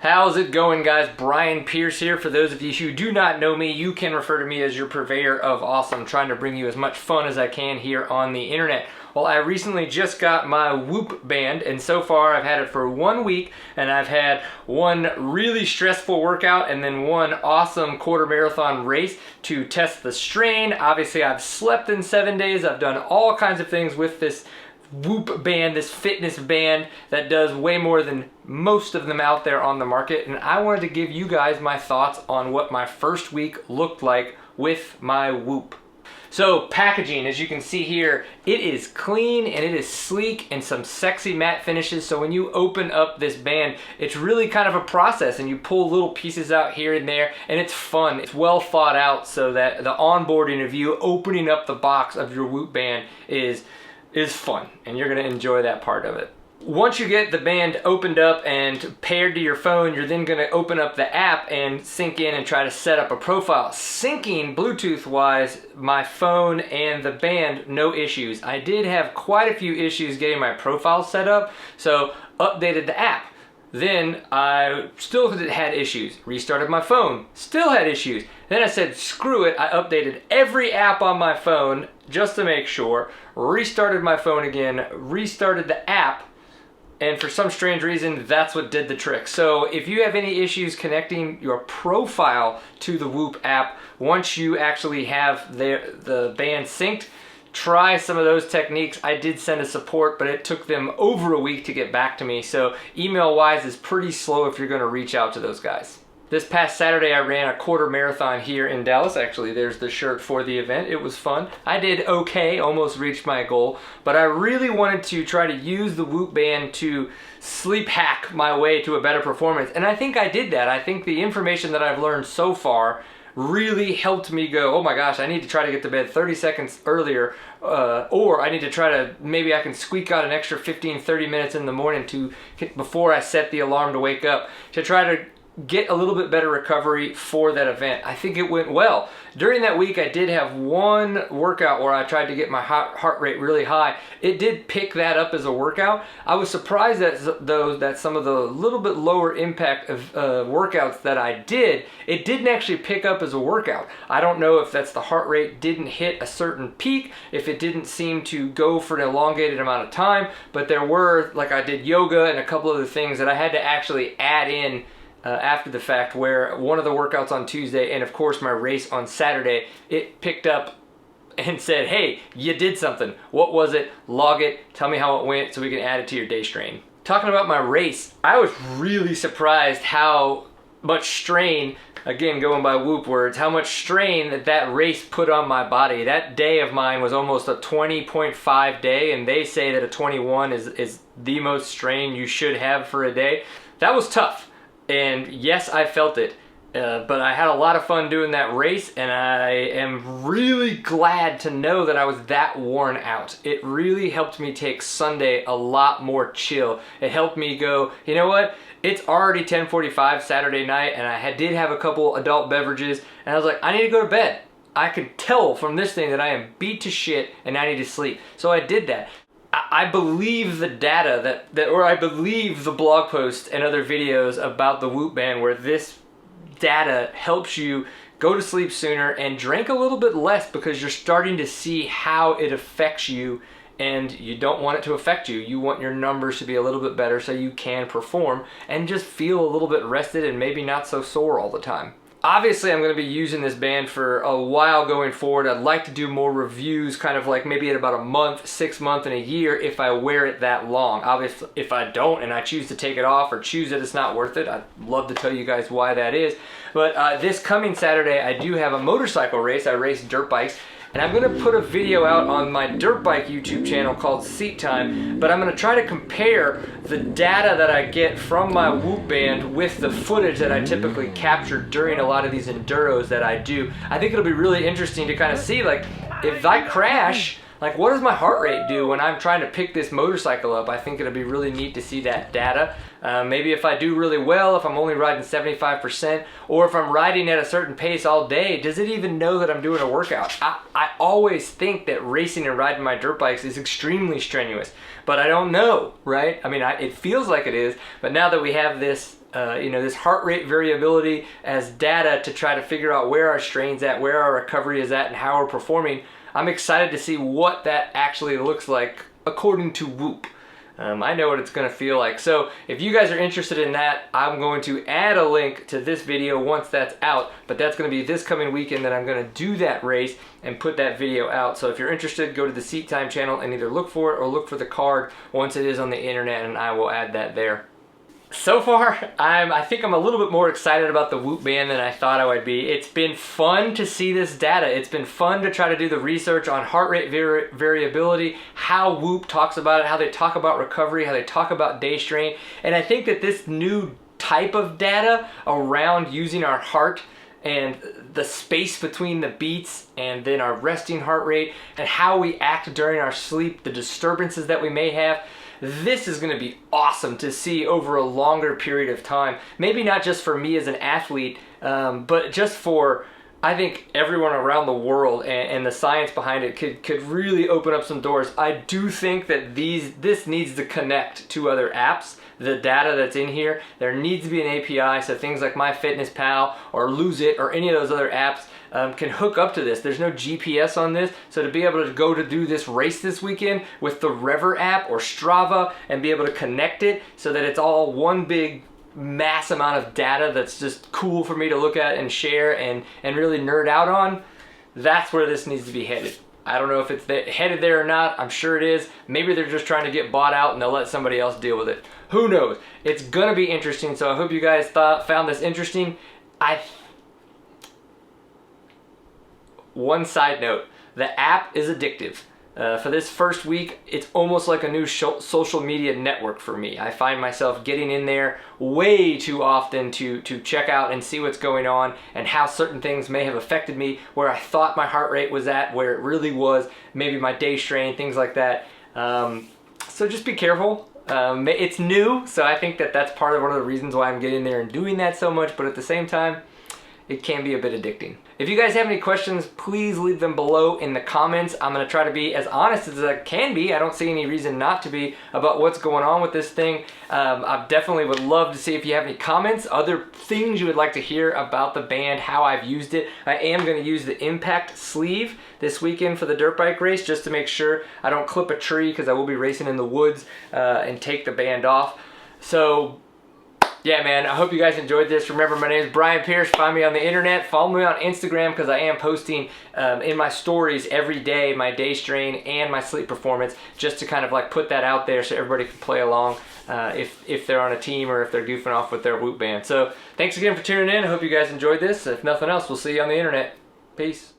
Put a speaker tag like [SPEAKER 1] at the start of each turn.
[SPEAKER 1] How's it going, guys? Brian Pierce here. For those of you who do not know me, you can refer to me as your purveyor of awesome, trying to bring you as much fun as I can here on the internet. Well, I recently just got my Whoop band, and so far I've had it for 1 week, and I've had one really stressful workout and then one awesome quarter marathon race to test the strain. Obviously, I've slept in 7 days. I've done all kinds of things with this Whoop band, this fitness band that does way more than most of them out there on the market, and I wanted to give you guys my thoughts on what my first week looked like with my Whoop. So packaging, as you can see here, it is clean and it is sleek and some sexy matte finishes. So when you open up this band, it's really kind of a process and you pull little pieces out here and there, and it's fun. It's well thought out so that the onboarding of you opening up the box of your Whoop band is fun, and you're gonna enjoy that part of it. Once you get the band opened up and paired to your phone, you're then gonna open up the app and sync in and try to set up a profile. Syncing Bluetooth wise, my phone and the band, no issues. I did have quite a few issues getting my profile set up, so updated the app. Then I still had issues. Restarted my phone, still had issues. Then I said, screw it, I updated every app on my phone just to make sure, restarted my phone again, restarted the app, and for some strange reason, that's what did the trick. So if you have any issues connecting your profile to the Whoop app, once you actually have the band synced, try some of those techniques. I did send a support, but it took them over a week to get back to me. So email wise is pretty slow if you're gonna reach out to those guys. This past Saturday, I ran a quarter marathon here in Dallas. Actually, there's the shirt for the event. It was fun. I did okay, almost reached my goal, but I really wanted to try to use the Whoop band to sleep hack my way to a better performance. And I think I did that. I think the information that I've learned so far really helped me go, oh my gosh, I need to try to get to bed 30 seconds earlier, or I need to try to, maybe I can squeak out an extra 15, 30 minutes in the morning before I set the alarm to wake up, to try to get a little bit better recovery for that event. I think it went well. During that week, I did have one workout where I tried to get my heart rate really high. It did pick that up as a workout. I was surprised that some of the little bit lower impact of workouts that I did, it didn't actually pick up as a workout. I don't know if that's the heart rate didn't hit a certain peak, if it didn't seem to go for an elongated amount of time, but there were, like I did yoga and a couple other things that I had to actually add in after the fact, where one of the workouts on Tuesday and of course my race on Saturday, it picked up and said, hey, you did something. What was it? Log it, tell me how it went so we can add it to your day strain. Talking about my race, I was really surprised how much strain, again going by Whoop words, how much strain that race put on my body. That day of mine was almost a 20.5 day, and they say that a 21 is the most strain you should have for a day. That was tough. And yes, I felt it, but I had a lot of fun doing that race, and I am really glad to know that I was that worn out. It really helped me take Sunday a lot more chill. It helped me go, you know what? It's already 10:45 Saturday night, and I did have a couple adult beverages, and I was like, I need to go to bed. I could tell from this thing that I am beat to shit, and I need to sleep. So I did that. I believe the data or I believe the blog posts and other videos about the Whoop band where this data helps you go to sleep sooner and drink a little bit less, because you're starting to see how it affects you, and you don't want it to affect you. You want your numbers to be a little bit better so you can perform and just feel a little bit rested and maybe not so sore all the time. Obviously, I'm going to be using this band for a while going forward. I'd like to do more reviews, kind of like maybe at about a month, 6 months, and a year if I wear it that long. Obviously, if I don't and I choose to take it off or choose that it's not worth it, I'd love to tell you guys why that is. But this coming Saturday, I do have a motorcycle race. I race dirt bikes. And I'm gonna put a video out on my dirt bike YouTube channel called Seat Time, but I'm gonna try to compare the data that I get from my Whoop band with the footage that I typically capture during a lot of these enduros that I do. I think it'll be really interesting to kind of see, like, if I crash, like, what does my heart rate do when I'm trying to pick this motorcycle up? I think it'll be really neat to see that data. Maybe if I do really well, if I'm only riding 75%, or if I'm riding at a certain pace all day, does it even know that I'm doing a workout? I always think that racing and riding my dirt bikes is extremely strenuous, but I don't know, right? I mean, it feels like it is, but now that we have this this heart rate variability as data to try to figure out where our strain's at, where our recovery is at, and how we're performing. I'm excited to see what that actually looks like according to Whoop. I know what it's going to feel like. So if you guys are interested in that, I'm going to add a link to this video once that's out, but that's going to be this coming weekend that I'm going to do that race and put that video out. So if you're interested, go to the Seat Time channel and either look for it or look for the card once it is on the internet, and I will add that there. So far, I think I'm a little bit more excited about the Whoop band than I thought I would be. It's been fun to see this data. It's been fun to try to do the research on heart rate variability, how Whoop talks about it, how they talk about recovery, how they talk about day strain. And I think that this new type of data around using our heart and the space between the beats and then our resting heart rate and how we act during our sleep, the disturbances that we may have, this is going to be awesome to see over a longer period of time. Maybe not just for me as an athlete, but just for, I think, everyone around the world, and the science behind it could really open up some doors. I do think that this needs to connect to other apps. The data that's in here, there needs to be an API, so things like MyFitnessPal or Lose It or any of those other apps can hook up to this. There's no GPS on this, so to be able to go to do this race this weekend with the Rever app or Strava and be able to connect it so that it's all one big mass amount of data that's just cool for me to look at and share and really nerd out on, that's where this needs to be headed. I don't know if it's headed there or not. I'm sure it is. Maybe they're just trying to get bought out and they'll let somebody else deal with it. Who knows? It's gonna be interesting, so I hope you guys found this interesting. One side note, the app is addictive. For this first week, it's almost like a new social media network for me. I find myself getting in there way too often to check out and see what's going on and how certain things may have affected me, where I thought my heart rate was at, where it really was, maybe my day strain, things like that. So just be careful. It's new, so I think that's part of one of the reasons why I'm getting there and doing that so much, but at the same time, it can be a bit addicting. If you guys have any questions, please leave them below in the comments. I'm gonna try to be as honest as I can be. I don't see any reason not to be about what's going on with this thing. I definitely would love to see if you have any comments, other things you would like to hear about the band, how I've used it. I am gonna use the impact sleeve this weekend for the dirt bike race just to make sure I don't clip a tree, because I will be racing in the woods, and take the band off. So yeah, man, I hope you guys enjoyed this. Remember, my name is Brian Pierce. Find me on the internet. Follow me on Instagram, because I am posting in my stories every day my day strain and my sleep performance, just to kind of like put that out there so everybody can play along if they're on a team or if they're goofing off with their Whoop band. So thanks again for tuning in. I hope you guys enjoyed this. If nothing else, we'll see you on the internet. Peace.